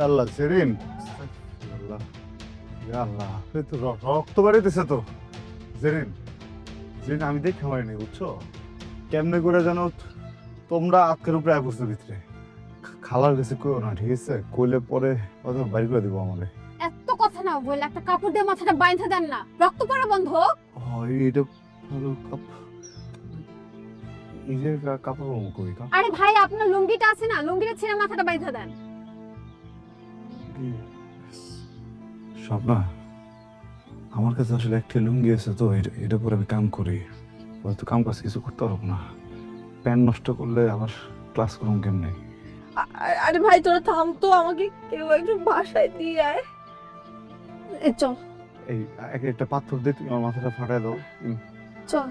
আল্লাহ serene, আল্লাহ আল্লাহ, এই তো রক্ত বাড়িতেছে তো। জেরিন, জেরিন আমি দেখতে পারিনি বুঝছো, কেমনে করে জানো তোমরা আজকের উপরে বসে ভিতরে খালার কাছে কইও না, ঠিক আছে? কইলে পরে হয়তো বাইর করে দিব আমারে। এত কথা না বলে একটা কাপড় দিয়ে মাথাটা বাইন্ধা দেন না, রক্ত পড়া বন্ধ হোক। এটা ভালো এই যে কাপড় কই কা আরে ভাই আপনার লুঙ্গিটা আছে না, লুঙ্গিটা ছিঁড়ে মাথাটা বাইন্ধা দেন। সব না, আমার কাছে আসলে একটা লুঙ্গি আছে তো, এটা পরে আমি কাম করি, হয়তো কাম কাজ কিছু করতে পারবো না। প্যান্ট নষ্ট করলে আবার ক্লাস করুন কেমনে? আরে ভাই তোরা থাম তো, আমাকে কেউ একটু বাসায় দিয়ে আয়। চল এই একটা পাথর দিয়ে তুমি আমার মাথাটা ফাটাই দাও। চল।